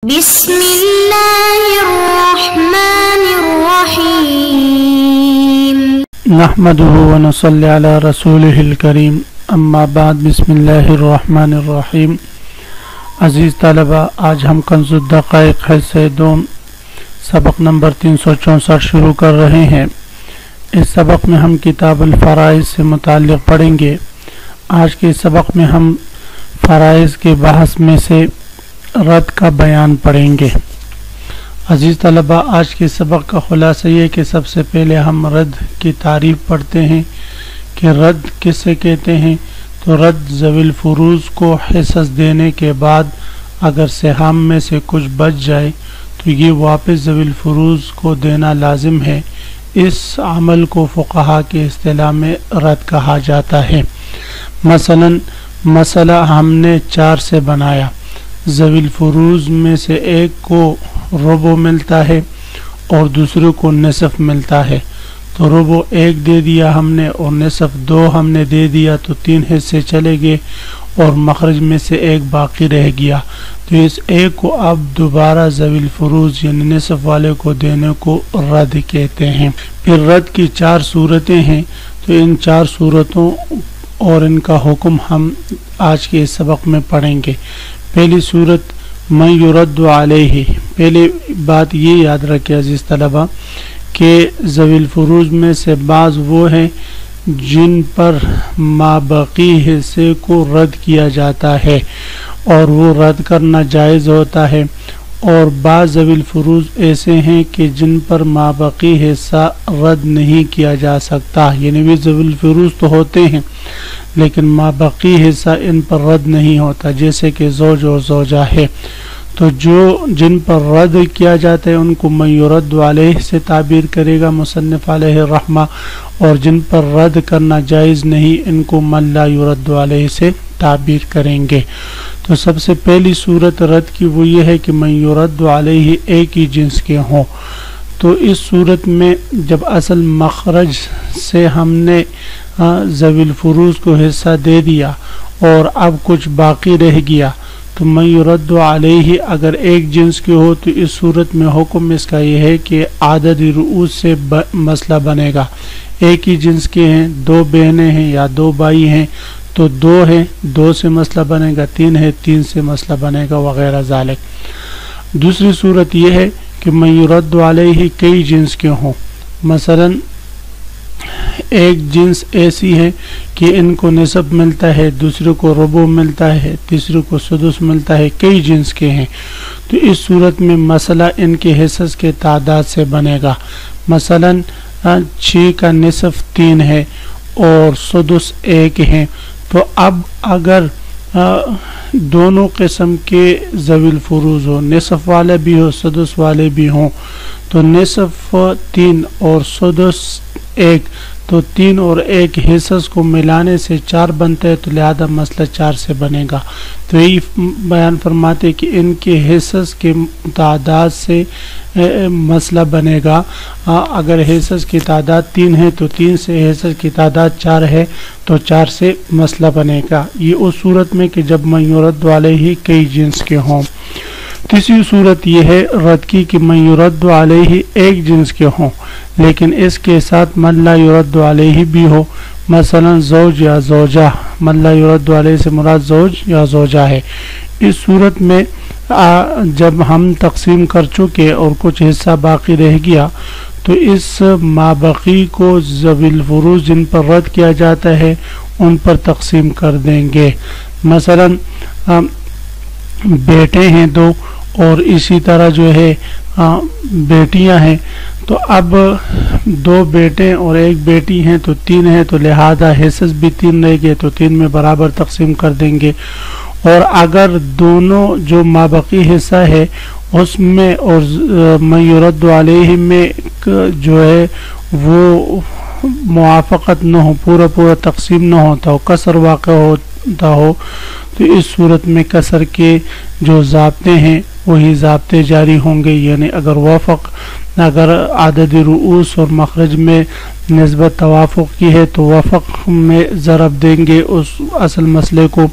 بسم الله الرحمن الرحيم نحمده ونصلي على رسوله الكريم اما بعد بسم الله الرحمن الرحیم۔ عزیز طلبہ، آج ہم کنز الدقائق حصہ دوم سبق نمبر 364 شروع کر رہے ہیں۔ اس سبق میں ہم کتاب الفرائض سے متعلق پڑھیں گے۔ آج کے سبق میں ہم فرائض کے بحث میں سے رد کا بیان پڑھیں گے۔ عزیز طلبہ، آج کے سبق کا خلاصہ یہ کہ سب سے پہلے ہم رد کی تعریف پڑھتے ہیں کہ رد کسے کہتے ہیں۔ تو رد ذوی الفروض کو حصص دینے کے بعد اگر سہام میں سے کچھ بچ جائے تو یہ واپس ذوی الفروض کو دینا لازم ہے۔ اس عمل کو فقہا کے اصطلاح میں رد کہا جاتا ہے۔ مثلا مسئلہ ہم نے 4 سے بنایا، ذوی الفروض میں سے ایک کو ربع ملتا ہے اور دوسرے کو نصف ملتا ہے، تو ربع 1 دے دیا ہم نے اور نصف 2 ہم نے دے دیا، تو 3 حصے چلے گئے اور مخرج میں سے 1 باقی رہ گیا۔ تو اس 1 کو اب دوبارہ ذوی الفروض یعنی نصف والے کو دینے کو رد کہتے ہیں۔ پھر رد کی 4 صورتیں ہیں، تو ان 4 صورتوں اور ان کا حکم ہم آج کے اس سبق میں پڑھیں گے۔ پہلی صورت من یرد علیہ۔ پہلی بات یہ یاد رکھیں عزیز طلبہ کہ ذوی الفروض میں سے بعض وہ ہیں جن پر مابقی حصے کو رد کیا جاتا ہے اور وہ رد کرنا جائز ہوتا ہے، اور بعض ذوی الفروض ایسے ہیں کہ جن پر مابقی حصہ رد نہیں کیا جا سکتا، یعنی وہ ذوی الفروض تو ہوتے ہیں لیکن مابقی حصہ ان پر رد نہیں ہوتا، جیسے کہ زوج اور زوجہ ہے۔ تو جو جن پر رد کیا جاتا ہے ان کو من یرد علیہ سے تعبیر کرے گا مصنف علیہ الرحمہ، اور جن پر رد کرنا جائز نہیں ان کو من لا یرد علیہ سے تعبیر کریں گے۔ تو سب سے پہلی صورت رد کی وہ یہ ہے کہ من یرد علیہ ایک ہی جنس کے ہوں۔ تو اس صورت میں جب اصل مخرج سے ہم نے ذوی الفروض کو حصہ دے دیا اور اب کچھ باقی رہ گیا، تو من یرد علیہ اگر ایک جنس کے ہو تو اس صورت میں حکم اس کا یہ ہے کہ عدد رؤوس سے مسئلہ بنے گا۔ ایک ہی جنس کے ہیں، 2 بہنیں ہیں یا 2 بھائی ہیں تو 2 ہیں، 2 سے مسئلہ بنے گا، 3 ہے 3 سے مسئلہ بنے گا وغیرہ ذالک۔ دوسری صورت یہ ہے کہ من یرد علیہ کئی جنس کے ہوں، مثلا ایک جنس ایسی ہے کہ ان کو نصف ملتا ہے، دوسرے کو ربع ملتا ہے، تیسرے کو سدس ملتا ہے، کئی جنس کے ہیں، تو اس صورت میں مسئلہ ان کے حصص کے تعداد سے بنے گا۔ مثلا 6 کا نصف 3 ہے اور سدس 1 ہے، تو اب اگر دونوں قسم کے ذوی الفروض ہو، نصف والے بھی ہو سدس والے بھی ہوں، تو نصف 3 اور سدس 1، تو 3 اور 1 حصص کو ملانے سے 4 بنتا ہے، تو لہذا مسئلہ 4 سے بنے گا۔ تو یہی بیان فرماتے کہ ان کے حصص کے تعداد سے مسئلہ بنے گا۔ اگر حصص کی تعداد 3 ہے تو 3 سے حصص کی تعداد 4 ہے تو 4 سے مسئلہ بنے گا۔ یہ اس صورت میں کہ جب من یرد علیہ کئی جنس کے ہوں۔ تیسری صورت یہ ہے رد کی کہ من یرد علیہ ایک جنس کے ہوں لیکن اس کے ساتھ من لا یرد علیہ بھی ہو، مثلا زوج یا زوجہ۔ من لا یرد علیہ سے مراد زوج یا زوجہ ہے۔ اس صورت میں جب ہم تقسیم کر چکے اور کچھ حصہ باقی رہ گیا تو اس مابقی کو ذوی الفروض جن پر رد کیا جاتا ہے ان پر تقسیم کر دیں گے۔ مثلا بیٹے ہیں 2 اور اسی طرح جو ہے بیٹیاں ہیں، تو اب 2 بیٹے اور 1 بیٹی ہیں تو 3 ہیں، تو لہذا حصص بھی 3 رہ گئے تو 3 میں برابر تقسیم کر دیں گے۔ اور اگر دونوں جو مابقی حصہ ہے اس میں اور من یرد علیہ میں جو ہے وہ موافقت نہ ہو، پورا تقسیم نہ ہوتا ہو، کسر واقع ہوتا ہو، تو اس صورت میں کسر کے جو ضابطے ہیں وہی ضابطے جاری ہوں گے، یعنی اگر عدد رؤوس اور مخرج میں نسبت توافق کی ہے تو وفق میں ضرب دیں گے اس اصل مسئلے کو،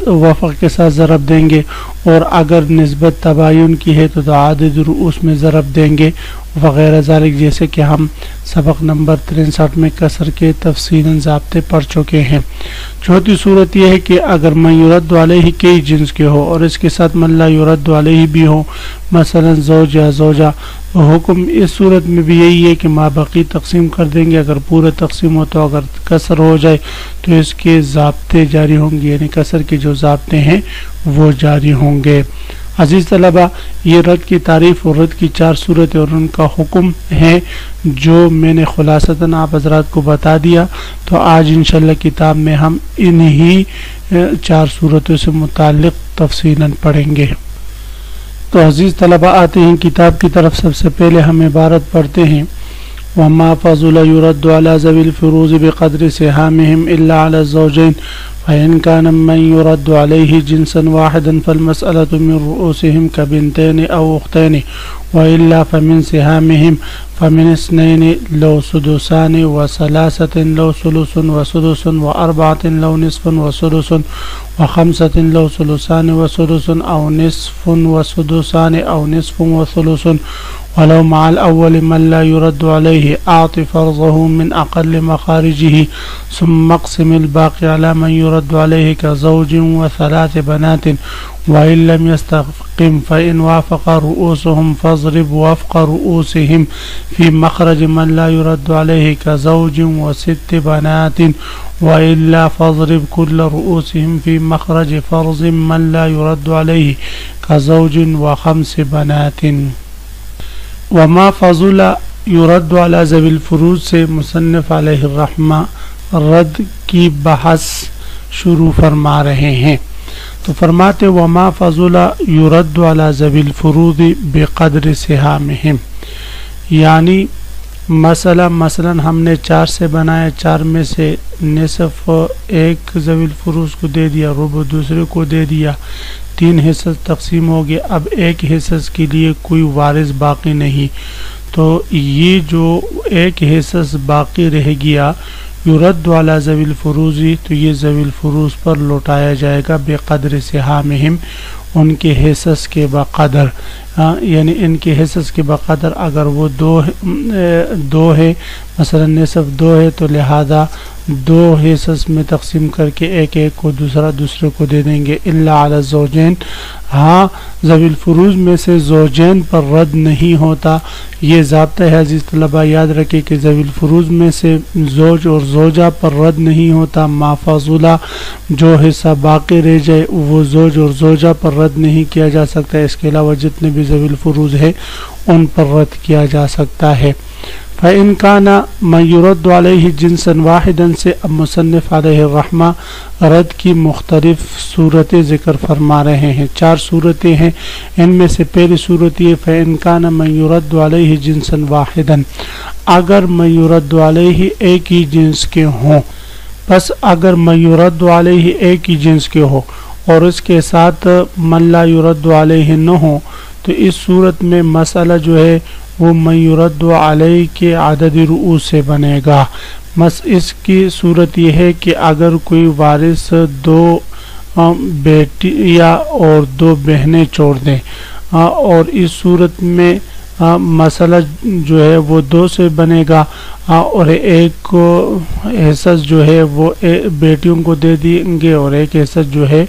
وفق کے ساتھ ضرب دیں گے، اور اگر نسبت تباین کی ہے تو تعدد رؤوس میں ضرب دیں گے وغیرہ ذالک، جیسے کہ ہم سبق نمبر 63 میں کسر کے تفصیلاً ضابطے پڑھ چکے ہیں۔ چوتھی صورت یہ ہے کہ اگر من یرد علیہ کئی جنس کے ہو اور اس کے ساتھ من لا یرد علیہ بھی ہو، مثلا زوج یا زوجہ، تو حکم اس صورت میں بھی یہی ہے کہ مابقی تقسیم کر دیں گے۔ اگر پورا تقسیم ہو تو اگر کسر ہو جائے تو اس کے ضابطے جاری ہوں گے، یعنی کسر کے جو ضابطے ہیں وہ جاری ہوں گے۔ عزیز طلبہ، یہ رد کی تعریف اور رد کی 4 صورتیں اور ان کا حکم ہے جو میں نے خلاصتاً آپ حضرات کو بتا دیا۔ تو آج انشاءاللہ کتاب میں ہم انہی 4 صورتوں سے متعلق تفصیلاً پڑھیں گے۔ تو عزیز طلبہ آتے ہیں کتاب کی طرف۔ سب سے پہلے ہم عبارت پڑھتے ہیں، وَمَا فَضُلَ يُرَدُّ عَلَى ذَوِي الْفُرُوضِ بِقَدْرِ سِهَامِهِمْ إِلَّا عَلَى الزَّوْجَيْنِ فَإِنْ كَانَ مَنْ يُرَدُّ عَلَيْهِ جِنْسًا وَاحِدًا فَالْمَسْأَلَةُ مِنْ رُؤُوسِهِمْ كَبِنْتَيْنِ أَوْ أُخْتَيْنِ وَإِلَّا فَمِنْ سِهَامِهِمْ فَمِنْ اثْنَيْنِ لَوْ سُدُسَانِ وَثَلَاثَةٍ لَوْ ثُلُثٌ وَسُدُسٌ وَأَرْبَعَةٍ لَوْ نِصْفٌ وَسُدُسٌ وَخَمْسَةٍ لَوْ ثُلُثَانِ وَسُدُسٌ أَوْ نِصْفٌ وَسُدُسَانِ أَوْ نِصْفٌ وَثُلُثٌ ولو مع الأول من لا يرد عليه أعط فرضه من أقل مخارجه ثم اقسم الباقي على من يرد عليه كزوج وثلاث بنات وإن لم يستقم فإن وافق رؤوسهم فاضرب وفق رؤوسهم في مخرج من لا يرد عليه كزوج وست بنات وإلا فاضرب كل رؤوسهم في مخرج فرض من لا يرد عليه كزوج وخمس بنات۔ وما فضل یرد علی ذوی الفروض سے مصنف علیہ الرحمہ رد کی بحث شروع فرما رہے ہیں۔ تو فرماتے وما فضل یرد علی ذوی الفروض بقدر سہامہم، یعنی مثلا ہم نے 4 سے بنایا، 4 میں سے نصف ایک ذوی الفروض کو دے دیا، ربع دوسرے کو دے دیا، 3 حصص تقسیم ہو گئے، اب ایک حصص کے لیے کوئی وارث باقی نہیں، تو یہ جو ایک حصص باقی رہ گیا یرد علی ذوی الفروض، تو یہ ذوی الفروض پر لوٹایا جائے گا بقدر سہامہم، ان کے حصص کے بقدر، یعنی ان کے حصص کے بقدر اگر وہ 2 ہے، مثلا نصف 2 ہے تو لہذا 2 حصص میں تقسیم کر کے ایک کو دوسرے کو دے دیں گے۔ الا علی الزوجین، ہاں ذوی الفروض میں سے زوجین پر رد نہیں ہوتا، یہ ضابطہ ہے عزیز طلبہ، یاد رکھے کہ ذوی الفروض میں سے زوج اور زوجہ پر رد نہیں ہوتا، ما فضلہ جو حصہ باقی رہ جائے وہ زوج اور زوجہ پر رد نہیں کیا جا سکتا، اس کے علاوہ جتنے بھی ذوی الفروض ہے ان پر رد کیا جا سکتا ہے۔ فَإِنْ كَانَ مَنْ يُرَدُّ عَلَيْهِ جِنْسًا وَاحِدًا سے اب مصنف علیہ الرحمہ رد کی مختلف صورتیں ذکر فرما رہے ہیں، 4 صورتیں ہیں، ان میں سے پہلی صورت یہ فَإِنْ كَانَ مَنْ يُرَدُّ عَلَيْهِ جِنْسًا وَاحِدًا، اگر من یرد علیہ ایک ہی جنس کے ہوں، بس اگر من یرد علیہ ایک ہی جنس کے ہو اور اس کے ساتھ من لا یرد علیہ نہ ہو، تو اس صورت میں مسئلہ جو ہے وہ من یرد علیہ کے عدد رؤوس سے بنے گا۔ اس کی صورت یہ ہے کہ اگر کوئی وارث 2 بیٹیاں اور 2 بہنیں چھوڑ دیں، اور اس صورت میں مسئلہ جو ہے وہ 2 سے بنے گا، اور ایک حصص جو ہے وہ بیٹیوں کو دے دیں گے اور ایک حصص جو ہے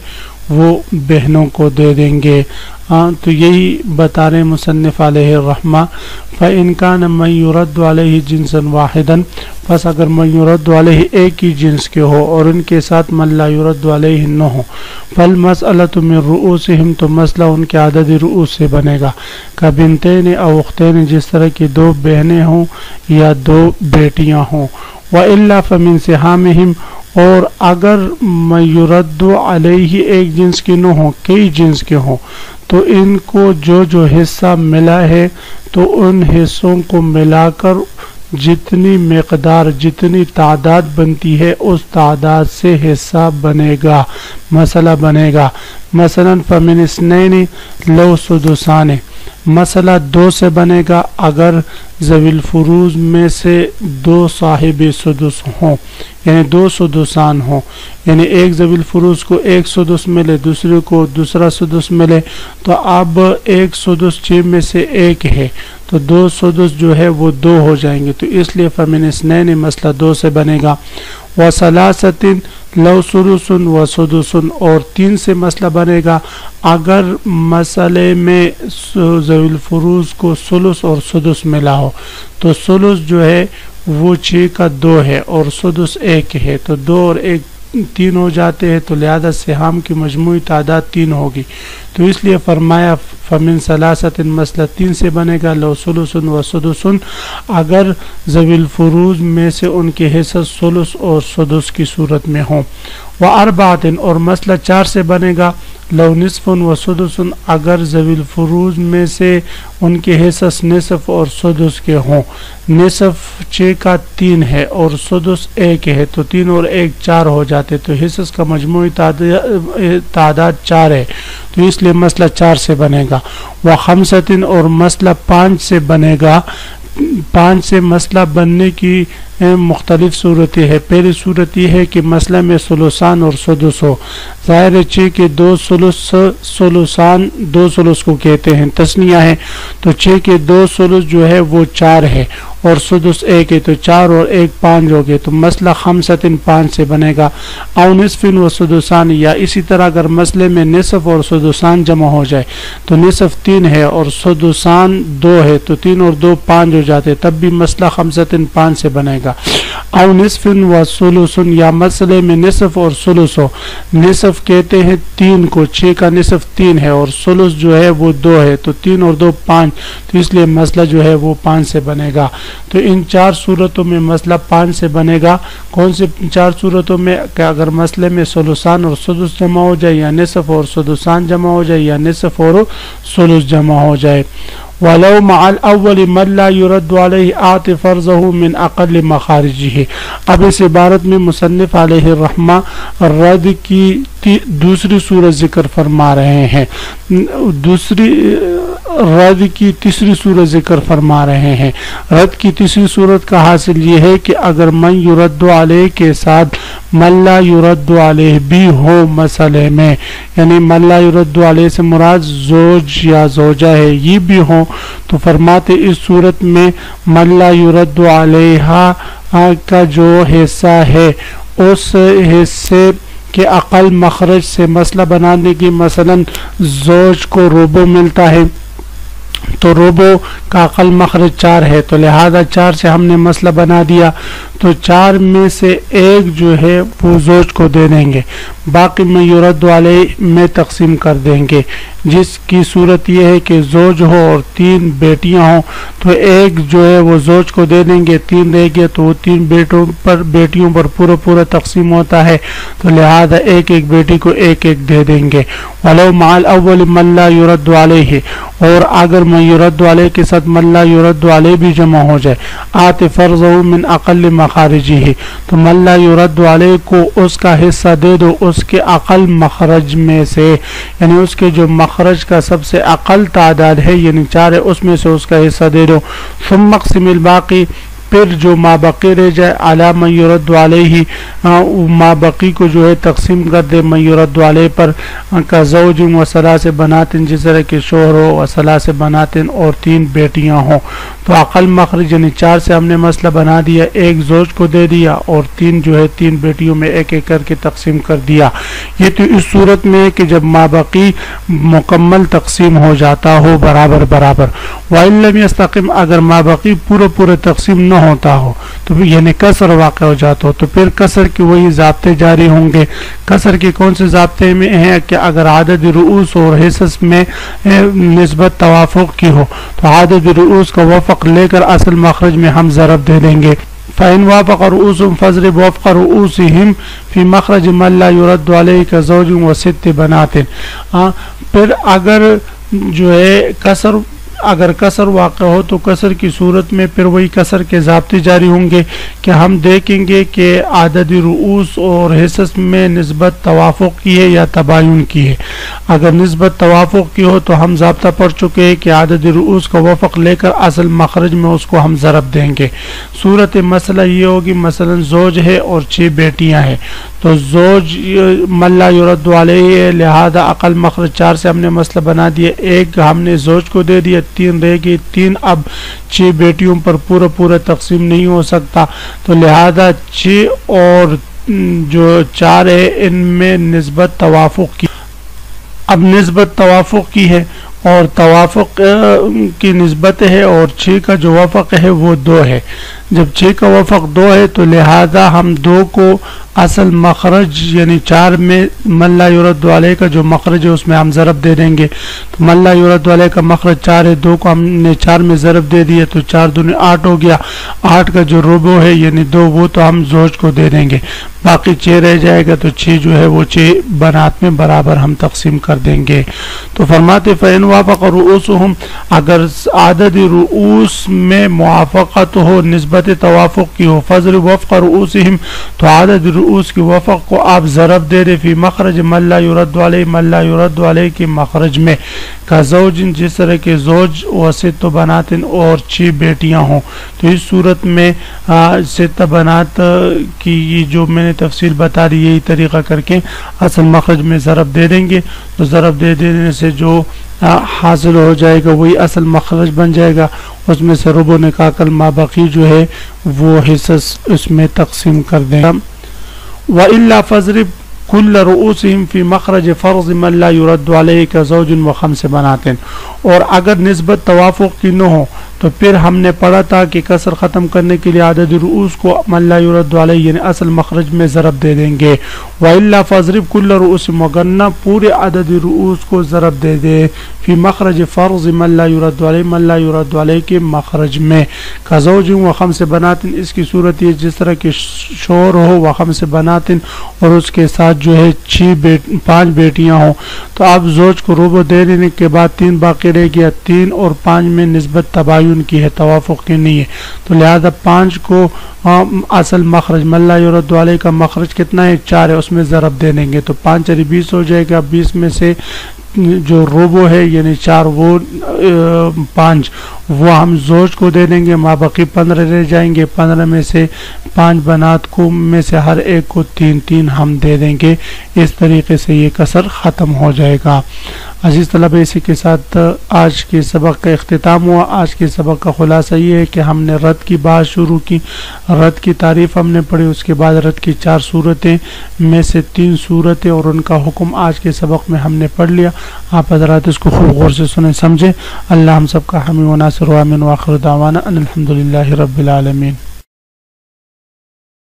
وہ بہنوں کو دے دیں گے۔ تو یہی بتا رہے مصنف علیہ الرحمہ فَإِنْ كَانَ مَنْ يُرَدُّ عَلَيْهِ جِنْسًا وَاحِدًا، پس اگر من یرد علیہ ایک ہی جنس کے ہو اور ان کے ساتھ من لا یرد علیہ نہ ہو، فالمسألة من رؤوسہم، تو مسئلہ ان کے عدد رؤوس سے بنے گا، کبنتین او اختین، جس طرح کی 2 بہنیں ہوں یا 2 بیٹیاں ہوں، وَإِلَّا فَمِنْ سِهَامِهِمْ، اور اگر من یرد علیہ ایک جنس کے نہ ہوں، کئی جنس کے ہوں، تو ان کو جو حصہ ملا ہے تو ان حصوں کو ملا کر جتنی مقدار جتنی تعداد بنتی ہے اس تعداد سے حصہ بنے گا، مسئلہ بنے گا۔ مثلا فمن اثنین لو سدسان، مسئلہ 2 سے بنے گا اگر ذوی الفروض میں سے 2 صاحب سدس ہوں، یعنی 2 سدسان ہوں، یعنی ایک ذوی الفروض کو 1 سدس ملے، دوسرے کو دوسرا سدس ملے، تو اب 1 سدس 6 میں سے 1 ہے تو 2 سدس جو ہے وہ 2 ہو جائیں گے، تو اس لیے فمن اثنین مسئلہ 2 سے بنے گا۔ وثلاثۃ لو ثلث و سدس، اور 3 سے مسئلہ بنے گا اگر مسئلے میں ذوی الفروض کو ثلث اور سدس ملا ہو، تو ثلث جو ہے وہ 6 کا 2 ہے اور سدس 1 ہے، تو 2 اور 1 3 ہو جاتے ہیں، تو لہذا سہام کی مجموعی تعداد 3 ہوگی، تو اس لیے فرمایا فمن ثلاثۃ مسئلہ 3 سے بنے گا لو ثلث و سدس، اگر ذوی الفروض میں سے ان کے حصص ثلث اور سدس کی صورت میں ہوں۔ واربعۃ، اور مسئلہ 4 سے بنے گا لو نصف و سدس، اگر ذوی الفروض میں سے ان کے حصص نصف اور سدس کے ہوں، نصف 6 کا 3 ہے اور سدس 1 ہے، تو 3 اور 1 4 ہو جاتے، تو حصص کا مجموعی تعداد 4 ہے، تو اس لیے مسئلہ 4 سے بنے گا۔ وخمسۃ، اور مسئلہ 5 سے بنے گا۔ 5 سے مسئلہ بننے کی مختلف صورتیں ہیں۔ پہلی صورت یہ ہے کہ مسئلہ میں ثلثان اور سدس ہو، ظاہر ہے 6 کے 2 ثلثان 2 ثلث کو کہتے ہیں، تثنیہ ہے، تو 6 کے 2 ثلث جو ہے وہ 4 ہے اور سدس 1 ہے، تو 4 اور 1 5 ہو گئے، تو مسئلہ خمسۃ 5 سے بنے گا۔ او نصف و سدسان، یا اسی طرح اگر مسئلے میں نصف اور سدسان جمع ہو جائے تو نصف 3 ہے اور سدسان 2 ہے، تو 3 اور 2 5 ہو جاتے، تب بھی مسئلہ خمسۃ 5 سے بنے گا۔ او نصف و ثلث، یا مسئلے میں نصف اور ثلث ہو، نصف کہتے ہیں 3 کو، 6 کا نصف 3 ہے اور ثلث جو ہے وہ 2 ہے، تو 3 اور 2 5، تو اس لیے مسئلہ جو ہے وہ 5 سے بنے گا۔ تو ان 4 صورتوں میں مسئلہ 5 سے بنے گا۔ کون سے 4 صورتوں میں؟ کہ اگر مسئلے میں ثلثان اور سدس جمع ہو جائے، یا نصف اور سدسان جمع ہو جائے، یا نصف اور ثلث جمع ہو جائے۔ وَلَوْ مَعَ الْأَوَّلِ مَنْ لَا يُرَدُّ عَلَيْهِ آتِ فَرْضَهُ مِنْ أَقَلِّ مَخَارِجِهِ۔ اب اس عبارت میں مصنف علیہ الرحمہ رد کی دوسری صورت ذکر فرما رہے ہیں، رد کی تیسری صورت ذکر فرما رہے ہیں۔ رد کی تیسری صورت کا حاصل یہ ہے کہ اگر من یرد علیہ کے ساتھ من لا یرد علیہ بھی ہو مسئلے میں، یعنی من لا یرد علیہ سے مراد زوج یا زوجہ ہے، یہ بھی ہو، تو فرماتے اس صورت میں من لا یرد علیہ کا جو حصہ ہے اس حصے کہ عقل مخرج سے مسئلہ بنانے کی، مثلا زوج کو ربع ملتا ہے تو ربع کا عقل مخرج 4 ہے، تو لہذا 4 سے ہم نے مسئلہ بنا دیا، تو 4 میں سے 1 جو ہے وہ زوج کو دے دیں گے، باقی میں یرد علیہ میں تقسیم کر دیں گے، جس کی صورت یہ ہے کہ زوج ہو اور 3 بیٹیاں ہوں، تو 1 جو ہے وہ زوج کو دے دیں گے، 3 رہ گئے تو وہ 3 بیٹیوں پر پورا تقسیم ہوتا ہے، تو لہذا 1 بیٹی کو 1 دے دیں گے۔ وَلَوْ مَعَ الْأَوَّلِ مَنْ لَا يُرَدُّ عَلَيْهِ، اور اگر من یرد علیہ کے ساتھ من لا یرد علیہ بھی جمع ہو جائے، آت فرضہ من اقل مخارجہ، تو من لا یرد علیہ کو اس کا حصہ دے دو اس کے اقل مخرج میں سے، یعنی اس کے جو مخرج کا سب سے اقل تعداد ہے یعنی 4 ہے، اس میں سے اس کا حصہ دے دو۔ ثم اقسم الباقی، پھر جو مابقی رہ جائے علی من یرد علیہ، مابقی کو جو ہے تقسیم کر دے من یرد علیہ پر، کا زوج و ثلاث بنات، جس طرح کہ شوہر ہو و ثلاث بنات اور 3 بیٹیاں ہوں، تو عقل مخرج یعنی 4 سے ہم نے مسئلہ بنا دیا، 1 زوج کو دے دیا اور 3 جو ہے 3 بیٹیوں میں 1 کر کے تقسیم کر دیا۔ یہ تو اس صورت میں ہے کہ جب مابقی مکمل تقسیم ہو جاتا ہو برابر۔ وَإِن لَمْ يَسْتَقِمْ، اگر مابقی پورا تقسیم نہ ہوتا ہو تو یعنی کسر واقع ہو جاتا ہو، تو پھر کسر کے وہی ضابطے جاری ہوں گے۔ کسر کے کون سے ضابطے میں ہیں کہ اگر عدد رؤوس اور حصص میں نسبت توافق کی ہو تو عدد رؤوس کا وفق لے کر اصل مخرج میں ہم ضرب دے دیں گے۔ فَإِنْ وَافَقَ رُؤُوسُهُمْ فَاضْرِبْ وَفْقَ رُؤُوسِهِمْ فِي مَخْرَجِ مَنْ لَا يُرَدُّ عَلَيْهِ كَزَوْجٍ وَسِتِّ بَنَاتٍ۔ پھر اگر جو ہے کسر اگر کسر واقع ہو تو کسر کی صورت میں پھر وہی کسر کے ضابطے جاری ہوں گے کہ ہم دیکھیں گے کہ عدد رؤوس اور حصص میں نسبت توافق کی ہے یا تباین کی ہے. اگر نسبت توافق کی ہو تو ہم ضابطہ پڑھ چکے ہیں کہ عدد رؤوس کا وفق لے کر اصل مخرج میں اس کو ہم ضرب دیں گے. صورت مسئلہ یہ ہوگی مثلا زوج ہے اور 6 بیٹیاں ہیں تو زوج من لا یرد علیہ ہے، لہذا اقل مخرج 4 سے ہم نے مسئلہ بنا دیا. ایک ہم نے زوج کو دے دیا، 3 رہ گئی. 3 اب 6 بیٹیوں پر پورا تقسیم نہیں ہو سکتا تو لہذا 6 اور جو 4 ہے ان میں نسبت توافق کی. اب نسبت توافق کی ہے اور توافق کی نسبت ہے اور 6 کا جو وفق ہے وہ 2 ہے. جب 6 کا وفق 2 ہے تو لہذا ہم 2 کو اصل مخرج یعنی 4 میں من لا یرد علیہ کا جو مخرج ہے اس میں ہم ضرب دے دیں گے. تو من لا یرد علیہ کا مخرج 4 ہے، 2 کو ہم نے 4 میں ضرب دے دیا تو 4 دونے 8 ہو گیا. 8 کا جو ربع ہے یعنی 2 وہ تو ہم زوج کو دے دیں گے، باقی 6 رہ جائے گا تو 6 جو ہے وہ 6 بنات میں برابر ہم تقسیم کر دیں گے. تو فرماتے فَإِنْ وَافَقَ رؤوسهم، اگر عدد رؤوس میں موافقت ہو، نسبت توافق کی ہو، فضرب وفق رؤوسهم تو عدد رؤوس کی وفق کو آپ ضرب دے دے فی مخرج من لا یرد علیہ، من لا یرد علیہ کی مخرج میں، کا زوج جس طرح کے زوج و 6 بنات اور 6 بیٹیاں ہوں. تو اس صورت میں 6 بنات کی جو میں نے تفصیل بتا دی یہی طریقہ کر کے اصل مخرج میں ضرب دے دیں گے تو ضرب دے دینے سے جو حاصل ہو جائے گا وہی اصل مخرج بن جائے گا. اس میں سے ربع نکال کر ما باقی جو ہے وہ حصص اس میں تقسیم کر دیں. وَإِلَّا فَضْرِبْ كُلَّ رُؤُوسِهِمْ فِي مَخْرَجِ فَرْضِ مَنْ لَا يُرَدُّ عَلَيْهِ كَزَوْجٍ و5 بنات. اور اگر نسبت توافق کی نہ ہو تو پھر ہم نے پڑھا تھا کہ کسر ختم کرنے کے لیے عدد رؤوس کو من لا یرد علیہ یعنی اصل مخرج میں ضرب دے دیں گے. وَإِلَّا فَضْرِبْ كُلَّ رُؤُوسِهِمْ وَغَنَّ پورے عدد رؤوس کو ضرب دے دے فی مخرج فرض من لا یرد علیہ، من لا یرد علیہ کے مخرج میں، کزوج و5 بنات. اس کی صورت یہ جس طرح کہ شوہر ہو و5 بنات اور اس کے ساتھ جو ہے 5 بیٹیاں ہوں تو اب زوج کو ربع دے دینے کے بعد 3 باقی رہ گیا. 3 اور 5 میں نسبت تباین کی ہے، توافق کی نہیں ہے تو لہذا 5 کو اصل مخرج من لا یرد علیہ کا مخرج کتنا ہے 4 ہے اس میں ضرب دے دیں گے تو 5 اور 20 ہو جائے گا. 20 میں سے جو ربع ہے یعنی 4 وہ 5 وہ ہم زوج کو دے دیں گے، ما باقی 15 رہ جائیں گے. 15 میں سے 5 بنات کو میں سے ہر ایک کو 3 ہم دے دیں گے. اس طریقے سے یہ کسر ختم ہو جائے گا. عزیز طلبہ اسی کے ساتھ آج کے سبق کا اختتام ہوا. آج کے سبق کا خلاصہ یہ ہے کہ ہم نے رد کی بات شروع کی، رد کی تعریف ہم نے پڑھی، اس کے بعد رد کی 4 صورتیں میں سے 3 صورتیں اور ان کا حکم آج کے سبق میں ہم نے پڑھ لیا. آپ حضرات اس کو خوب غور سے سنیں سمجھیں. اللہ ہم سب کا حامی و ناصر و آمین و آخر دعوانا ان الحمدللہ رب العالمین.